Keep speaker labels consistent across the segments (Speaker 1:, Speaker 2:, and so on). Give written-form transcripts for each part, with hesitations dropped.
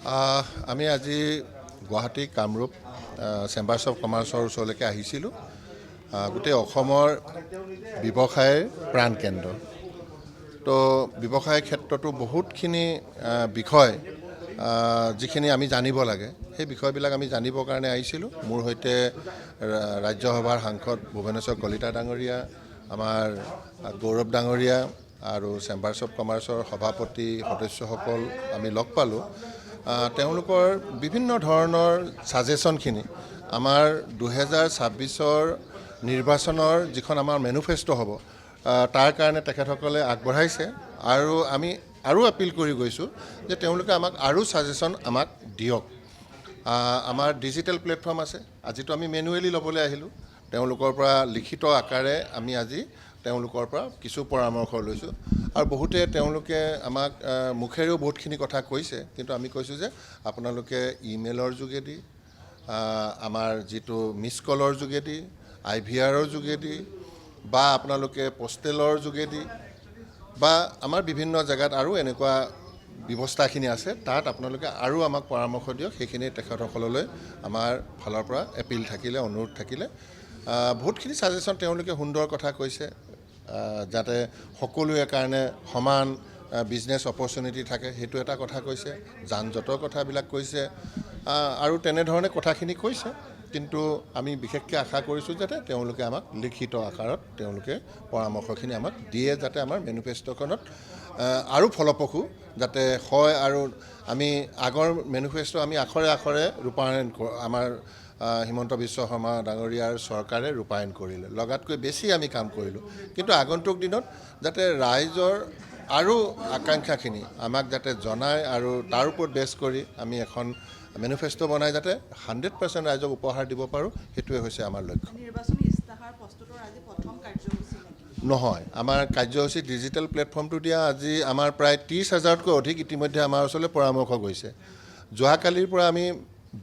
Speaker 1: আমি আজি Guwahati Kamrup chambers of কমাৰ্চৰ ওচৰলৈকে আহিছিলোঁ। গোটেই অসমৰ ব্যৱসায়ৰ প্ৰাণকেন্দ্ৰ। তো ব্যৱসায় ক্ষেত্ৰতো বহুতখিনি বিষয় যিখিনি আমি জানিব লাগে, সেই বিষয়বিলাক আমি জানিবৰ কাৰণে আহিছিলোঁ। মোৰ সৈতে ৰাজ্যসভাৰ সাংসদ ভুৱনেশ্বৰ কলিতা ডাঙৰীয়া, আমাৰ গৌৰৱ ডাঙৰীয়া আৰু চেম্বাৰ্ছ অফ কমাৰ্চৰ সভাপতি সদস্যসকল আমি লগ পালোঁ। তেওঁলোকৰ বিভিন্ন ধৰণৰ ছাজেশ্যনখিনি আমাৰ 2026 নিৰ্বাচনৰ যিখন আমাৰ মেনিফেষ্টো হ'ব, তাৰ কাৰণে তেখেতসকলে আগবঢ়াইছে। আৰু আমি আৰু আপিল কৰি গৈছোঁ যে তেওঁলোকে আমাক আৰু ছাজেশ্যন আমাক দিয়ক। আমাৰ ডিজিটেল প্লেটফৰ্ম আছে, আজিতো আমি মেনুৱেলি ল'বলৈ আহিলোঁ। তেওঁলোকৰ পৰা লিখিত আকাৰে আমি আজি তেওঁলোকৰ পৰা কিছু পৰামৰ্শ লৈছোঁ। আৰু বহুতে তেওঁলোকে আমাক মুখেৰেও বহুতখিনি কথা কৈছে, কিন্তু আমি কৈছোঁ যে আপোনালোকে ইমেইলৰ যোগেদি, আমাৰ যিটো মিছ কলৰ যোগেদি, IVRৰ যোগেদি, বা আপোনালোকে পোষ্টেলৰ যোগেদি, বা আমাৰ বিভিন্ন জেগাত আৰু এনেকুৱা ব্যৱস্থাখিনি আছে, তাত আপোনালোকে আৰু আমাক পৰামৰ্শ দিয়ক। সেইখিনি তেখেতসকললৈ আমাৰ ফালৰ পৰা এপিল থাকিলে, অনুৰোধ থাকিলে। বহুতখিনি ছাজেশ্যন তেওঁলোকে সুন্দৰ কথা কৈছে, যাতে সকলোৰে কাৰণে সমান বিজনেছ অপৰচুনিটি থাকে, সেইটো এটা কথা কৈছে। যান জঁটৰ কথাবিলাক কৈছে আৰু তেনেধৰণে কথাখিনি কৈছে। কিন্তু আমি বিশেষকৈ আশা কৰিছোঁ যাতে তেওঁলোকে আমাক লিখিত আকাৰত তেওঁলোকে পৰামৰ্শখিনি আমাক দিয়ে, যাতে আমাৰ মেনিফেষ্টোখনত আৰু ফলপ্ৰসূ যাতে হয়। আৰু আমি আগৰ মেনিফেষ্টো আমি আখৰে আখৰে ৰূপায়ণ আমাৰ হিমন্ত বিশ্ব শৰ্মা ডাঙৰীয়াৰ চৰকাৰে ৰূপায়ণ কৰিলে, লগাতকৈ বেছি আমি কাম কৰিলোঁ। কিন্তু আগন্তুক দিনত যাতে ৰাইজৰ আৰু আকাংক্ষাখিনি আমাক যাতে জনায় আৰু তাৰ ওপৰত বেছ কৰি আমি এখন মেনিফেষ্টো বনাই যাতে 100% ৰাইজক উপহাৰ দিব পাৰোঁ, সেইটোৱে হৈছে আমাৰ লক্ষ্য। নহয়, আমাৰ কাৰ্যসূচী ডিজিটেল প্লেটফৰ্মটো দিয়া আজি আমাৰ প্ৰায় 30,000তকৈ অধিক ইতিমধ্যে আমাৰ ওচৰলৈ পৰামৰ্শ গৈছে। যোৱাকালিৰ পৰা আমি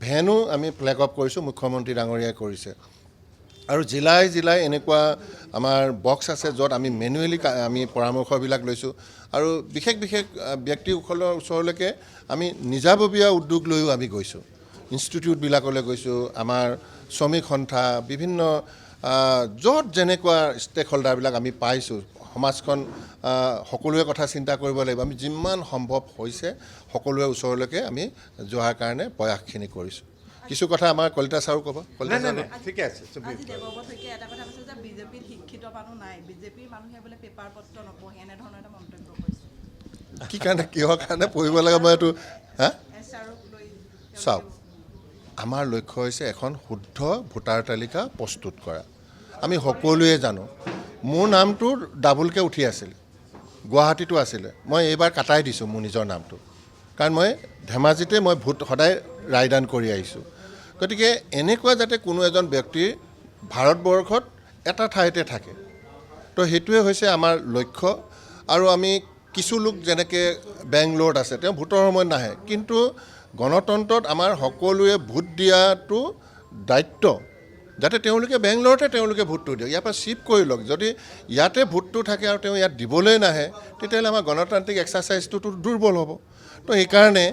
Speaker 1: ভেনো আমি ফ্লেগ অফ কৰিছোঁ, মুখ্যমন্ত্ৰী ডাঙৰীয়াই কৰিছে। আৰু জিলাই জিলাই এনেকুৱা আমাৰ বক্স আছে য'ত আমি মেনুৱেলি আমি পৰামৰ্শবিলাক লৈছোঁ। আৰু বিশেষ বিশেষ ব্যক্তিসকলৰ ওচৰলৈকে আমি নিজাববীয়া উদ্যোগ লৈও আমি গৈছোঁ, ইনষ্টিটিউটবিলাকলৈ গৈছোঁ, আমাৰ শ্ৰমিক সন্থা, বিভিন্ন য'ত যেনেকুৱা ষ্টেক হোল্ডাৰবিলাক আমি পাইছোঁ। সমাজখন সকলোৰে কথা চিন্তা কৰিব লাগিব। আমি যিমান সম্ভৱ হৈছে সকলোৰে ওচৰলৈকে আমি যোৱাৰ কাৰণে প্ৰয়াসখিনি কৰিছোঁ। কিছু কথা আমাৰ কলিতা ছাৰো ক'ব।
Speaker 2: ঠিকে আছে।
Speaker 1: কি কাৰণে, কিহৰ কাৰণে পঢ়িব লাগে মই এইটো চাওক, আমাৰ লক্ষ্য হৈছে এখন শুদ্ধ ভোটাৰ তালিকা প্ৰস্তুত কৰা। আমি সকলোৱে জানো মোৰ নামটো ডাবুলকৈ উঠি আছিল, গুৱাহাটীতো আছিলে। মই এইবাৰ কাটাই দিছোঁ মোৰ নিজৰ নামটো, কাৰণ মই ধেমাজিতে মই ভোট সদায় ৰায়দান কৰি আহিছোঁ। গতিকে এনেকুৱা যাতে কোনো এজন ব্যক্তি ভাৰতবৰ্ষত এটা ঠাইতে থাকে, তো সেইটোৱে হৈছে আমাৰ লক্ষ্য। আৰু আমি কিছু লোক যেনেকৈ বেংগলোৰত আছে, তেওঁ ভোটৰ সময়ত নাহে, কিন্তু গণতন্ত্ৰত আমাৰ সকলোৱে ভোট দিয়াটো দায়িত্ব, যাতে তেওঁলোকে বেংগলোৰতে তেওঁলোকে ভোটটো দিয়ক, ইয়াৰ পৰা শ্বিফ্ট কৰি লওক। যদি ইয়াতে ভোটটো থাকে আৰু তেওঁ ইয়াত দিবলৈ নাহে, তেতিয়াহ'লে আমাৰ গণতান্ত্ৰিক এক্সাৰচাইজটোতো দুৰ্বল হ'ব। তো সেইকাৰণে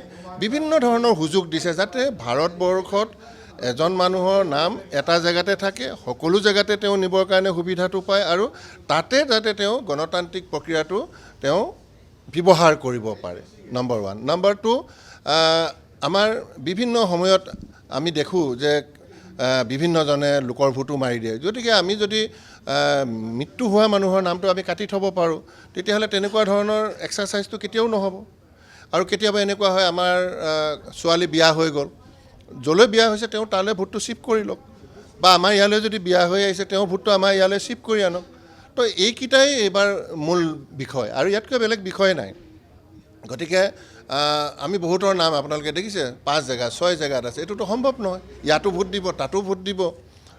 Speaker 1: বিভিন্ন ধৰণৰ সুযোগ দিছে, যাতে ভাৰতবৰ্ষত এজন মানুহৰ নাম এটা জেগাতে থাকে, সকলো জেগাতে তেওঁ নিবৰ কাৰণে সুবিধাটো পায়, আৰু তাতে যাতে তেওঁ গণতান্ত্ৰিক প্ৰক্ৰিয়াটো তেওঁ ব্যৱহাৰ কৰিব পাৰে, নম্বৰ 1। নম্বৰ 2, আমাৰ বিভিন্ন সময়ত আমি দেখোঁ যে বিভিন্নজনে লোকৰ ভোটো মাৰি দিয়ে। গতিকে আমি যদি মৃত্যু হোৱা মানুহৰ নামটো আমি কাটি থ'ব পাৰোঁ, তেতিয়াহ'লে তেনেকুৱা ধৰণৰ এক্সাৰচাইজটো কেতিয়াও নহ'ব। আৰু কেতিয়াবা এনেকুৱা হয়, আমাৰ ছোৱালী বিয়া হৈ গ'ল, য'লৈ বিয়া হৈছে তেওঁ তালৈ ভোটটো শ্বিফ্ট কৰি লওক, বা আমাৰ ইয়ালৈ যদি বিয়া হৈ আহিছে তেওঁৰ ভোটটো আমাৰ ইয়ালৈ শ্বিফ্ট কৰি আনক। তো এইকেইটাই এইবাৰ মূল বিষয়, আৰু ইয়াতকৈ বেলেগ বিষয় নাই। গতিকে আমি বহুতৰ নাম আপোনালোকে দেখিছে 5 জেগা 6 জেগাত আছে, এইটোতো সম্ভৱ নহয়। ইয়াতো ভোট দিব, তাতো ভোট দিব।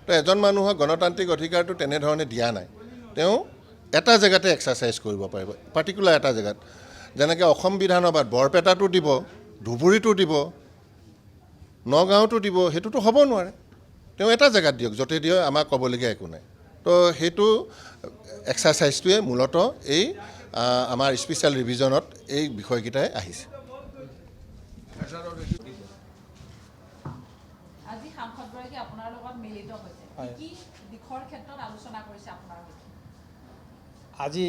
Speaker 1: তো এজন মানুহৰ গণতান্ত্ৰিক অধিকাৰটো তেনেধৰণে দিয়া নাই, তেওঁ এটা জেগাতে এক্সাৰচাইজ কৰিব পাৰিব, পাৰ্টিকুলাৰ এটা জেগাত। যেনেকৈ অসম বিধানসভাত বৰপেটাতো দিব, ধুবুৰীতো দিব, নগাঁৱতো দিব, সেইটোতো হ'ব নোৱাৰে। তেওঁ এটা জেগাত দিয়ক, য'তে দিয়ক আমাৰ ক'বলগীয়া একো নাই। তো সেইটো এক্সাৰচাইজটোৱে মূলতঃ এই আমাৰ স্পেচিয়েল ৰিভিজনত এই বিষয়কেইটাই আহিছে।
Speaker 2: আজি সাংসদগৰাকী আপোনাৰ লগত মিলিত হৈছে কি দিশৰ ক্ষেত্ৰত আলোচনা কৰিছে আপোনাৰ সৈতে
Speaker 3: আজি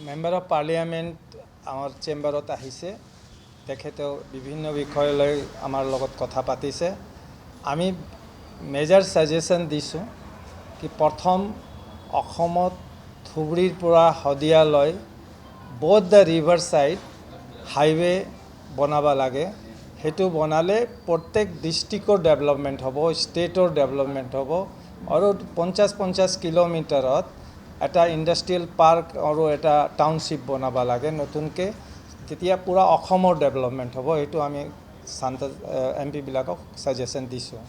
Speaker 3: মেম্বাৰ অফ পাৰ্লিয়ামেণ্ট আমাৰ চেম্বাৰত আহিছে তেখেতেও বিভিন্ন বিষয় লৈ আমাৰ লগত কথা পাতিছে আমি মেজৰ সাজেশ্যন দিছোঁ কি প্ৰথম অসমত ধুবুৰীৰ পৰা শদিয়ালৈ both the river side highway বনাব লাগে সেইটো বনালে প্ৰত্যেক ডিষ্ট্ৰিক্টৰ ডেভেলপমেণ্ট হ'ব ষ্টেটৰ ডেভেলপমেণ্ট হ'ব আৰু 50 কিলোমিটাৰত এটা ইণ্ডাষ্ট্ৰিয়েল পাৰ্ক আৰু এটা টাউনশ্বিপ বনাব লাগে নতুনকৈ তেতিয়া পুৰা অসমৰ ডেভেলপমেণ্ট হ'ব এইটো আমি MP বিলাকক সাজেশ্যন দিছোঁ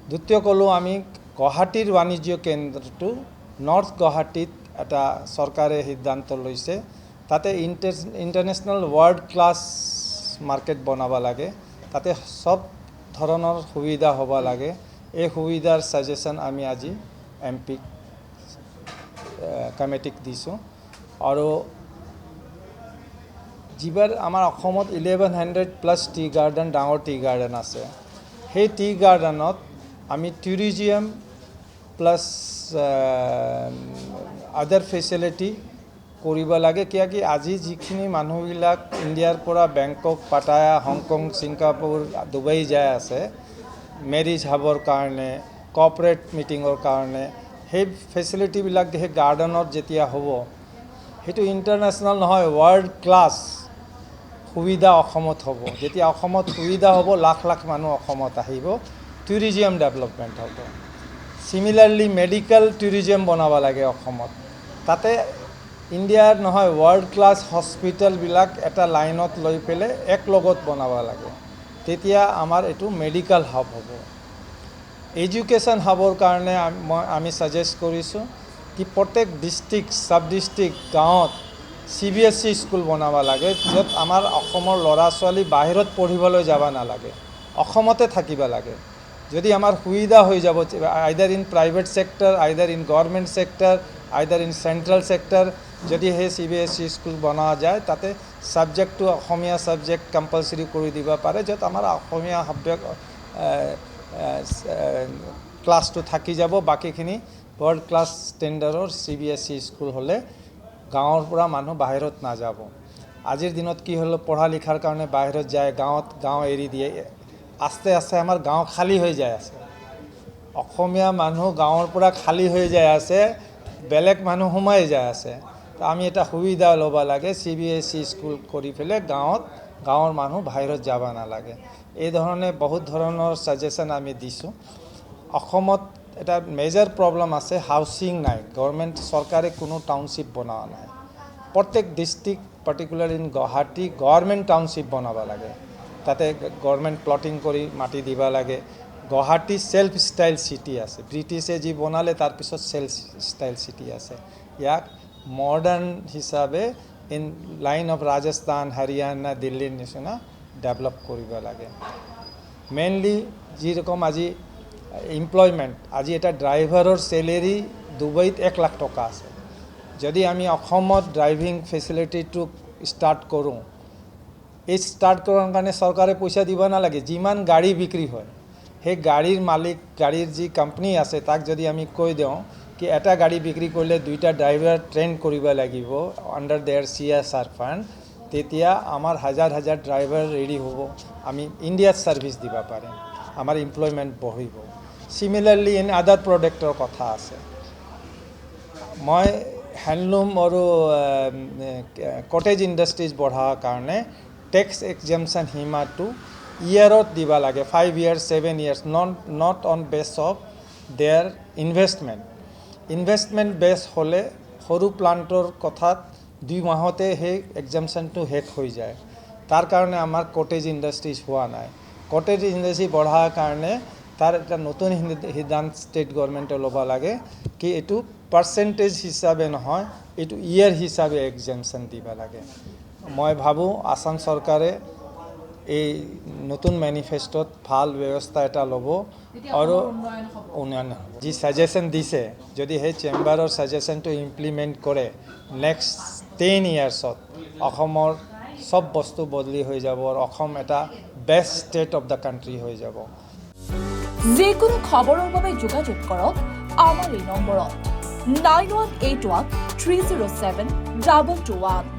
Speaker 3: দ্বিতীয় ক'লোঁ আমি গুৱাহাটীৰ বাণিজ্য কেন্দ্ৰটো নৰ্থ গুৱাহাটীত এটা চৰকাৰে সিদ্ধান্ত লৈছে তাতে ইণ্টাৰনেশ্যনেল ৱৰ্ল্ড ক্লাছ মাৰ্কেট বনাব লাগে তাতে সব ধৰণৰ সুবিধা হ'ব লাগে এই সুবিধাৰ সাজেশ্যন আমি আজি MP কমিটিক দিছোঁ আৰু যিবাৰ আমাৰ অসমত 1100+ টি গাৰ্ডেন ডাঙৰ টি গাৰ্ডেন আছে সেই টি গাৰ্ডেনত আমি টুৰিজিম প্লাছ আদাৰ ফেচিলিটি কৰিব লাগে কিয়কি আজি যিখিনি মানুহবিলাক ইণ্ডিয়াৰ পৰা বেংকক পাটায়া হংকং ছিংগাপুৰ ডুবাই যাই আছে মেৰিজ হাবৰ কাৰণে কৰ্পৰেট মিটিঙৰ কাৰণে সেই ফেচিলিটিবিলাক সেই গাৰ্ডেনত যেতিয়া হ'ব সেইটো ইণ্টাৰনেশ্যনেল নহয় ৱৰ্ল্ড ক্লাছ সুবিধা অসমত হ'ব যেতিয়া অসমত সুবিধা হ'ব লাখ লাখ মানুহ অসমত আহিব টুৰিজিম ডেভেলপমেণ্ট হ'ব সিমিলাৰলি মেডিকেল টুৰিজিম বনাব লাগে অসমত তাতে ইণ্ডিয়াৰ নহয় ৱৰ্ল্ড ক্লাছ হস্পিটেলবিলাক এটা লাইনত লৈ পেলাই এক লগত বনাব লাগে তেতিয়া আমাৰ এইটো মেডিকেল হাব হ'ব এডুকেশ্যন হাবৰ কাৰণে আমি সাজেষ্ট কৰিছোঁ কি প্ৰত্যেক ডিষ্ট্ৰিক্ট সাব ডিষ্ট্ৰিক্ট গাঁৱত CBSE স্কুল বনাব লাগে য'ত আমাৰ অসমৰ ল'ৰা ছোৱালী বাহিৰত পঢ়িবলৈ যাব নালাগে অসমতে থাকিব লাগে যদি আমাৰ সুবিধা হৈ যাব either in private sector either in government sector either in central sector যদি সেই CBSE স্কুল বনোৱা যায় তাতে ছাবজেক্টটো অসমীয়া ছাবজেক্ট কম্পালচৰি কৰি দিব পাৰে য'ত আমাৰ অসমীয়া ক্লাছটো থাকি যাব বাকীখিনি ৱৰ্ল্ড ক্লাছ ষ্টেণ্ডাৰ্ডৰ CBSE স্কুল হ'লে গাঁৱৰ পৰা মানুহ বাহিৰত নাযাব আজিৰ দিনত কি হ'ল পঢ়া লিখাৰ কাৰণে বাহিৰত যায় গাঁও এৰি দিয়ে আস্তে আস্তে আমাৰ গাঁও খালী হৈ যায় আছে অসমীয়া মানুহ গাঁৱৰ পৰা খালী হৈ যায় আছে বেলেগ মানুহ সোমাই যায় আছে আমি এটা সুবিধা ল'ব লাগে CBSE স্কুল কৰি পেলাই গাঁৱৰ মানুহ বাহিৰত যাব নালাগে এই ধৰণে বহুত ধৰণৰ সাজেশ্যন আমি দিছোঁ অসমত এটা মেজৰ প্ৰব্লেম আছে হাউচিং নাই গভৰ্ণমেণ্ট চৰকাৰে কোনো টাউনশ্বিপ বনোৱা নাই প্ৰত্যেক district particular in Guwahati government township বনাব লাগে তাতে গভৰ্ণমেণ্ট প্লটিং কৰি মাটি দিব লাগে গুৱাহাটী সেল্ফ ষ্টাইল চিটি আছে ব্ৰিটিছে যি বনালে তাৰপিছত সেল্ফ ষ্টাইল চিটি আছে ইয়াক মডাৰ্ণ হিচাপে in line of Rajasthan Haryana দিল্লীৰ নিচিনা ডেভেলপ কৰিব লাগে মেইনলি যিৰকম আজি এমপ্লয়মেণ্ট আজি এটা ড্ৰাইভাৰৰ চেলেৰি ডুবাইত 1 লাখ টকা আছে যদি আমি অসমত ড্ৰাইভিং ফেচিলিটিটো ষ্টাৰ্ট কৰোঁ এই ষ্টাৰ্ট কৰাৰ কাৰণে চৰকাৰে পইচা দিব নালাগে যিমান গাড়ী বিক্ৰী হয় সেই গাড়ীৰ মালিক গাড়ীৰ যি কোম্পানী আছে তাক যদি আমি কৈ দিওঁ কি এটা গাড়ী বিক্ৰী কৰিলে 2টা ড্ৰাইভাৰ ট্ৰেইন কৰিব লাগিব আণ্ডাৰ দেয়াৰ CSR ফাণ্ড তেতিয়া আমাৰ হাজাৰ ড্ৰাইভাৰ ৰেডি হ'ব আমি ইণ্ডিয়াত ছাৰ্ভিচ দিব পাৰিম আমাৰ এমপ্লয়মেণ্ট বহিব সিমিলাৰলি ইন আদাৰ প্ৰডাক্টৰ কথা আছে মই হ্যান্ডলুম আৰু কটেজ ইণ্ডাষ্ট্ৰিজ বঢ়াৰ কাৰণে টেক্স এক্সামশ্যন সীমাটো ইয়াৰত দিব লাগে 5 years 7 years not on base of their investment বেছ হ'লে সৰু প্লাণ্টৰ কথাত 2 মাহতে সেই এক্সামশ্যনটো শেষ হৈ যায় তাৰ কাৰণে আমাৰ কটেজ ইণ্ডাষ্ট্ৰিজ হোৱা নাই কটেজ ইণ্ডাষ্ট্ৰি বঢ়াৰ কাৰণে তাৰ এটা নতুন সিদ্ধান্ত ষ্টেট গভৰ্ণমেণ্টে ল'ব লাগে কি এইটো পাৰ্চেণ্টেজ হিচাপে নহয় এইটো ইয়াৰ হিচাপে এক্সামশ্যন দিব লাগে মই ভাবোঁ আসাম চৰকাৰে এই নতুন মেনিফেষ্টত ভাল ব্যৱস্থা এটা ল'ব আৰু উন্নয়ন যি সাজেশ্যন দিছে যদি সেই চেম্বাৰৰ সাজেশ্যনটো ইমপ্লিমেণ্ট কৰে নেক্সট 10 yearsত অসমৰ চব বস্তু বদলি হৈ যাব আৰু অসম এটা best state of the country হৈ যাব।
Speaker 4: যিকোনো খবৰৰ বাবে যোগাযোগ কৰক আমাৰ এই নম্বৰত 9181 307 221।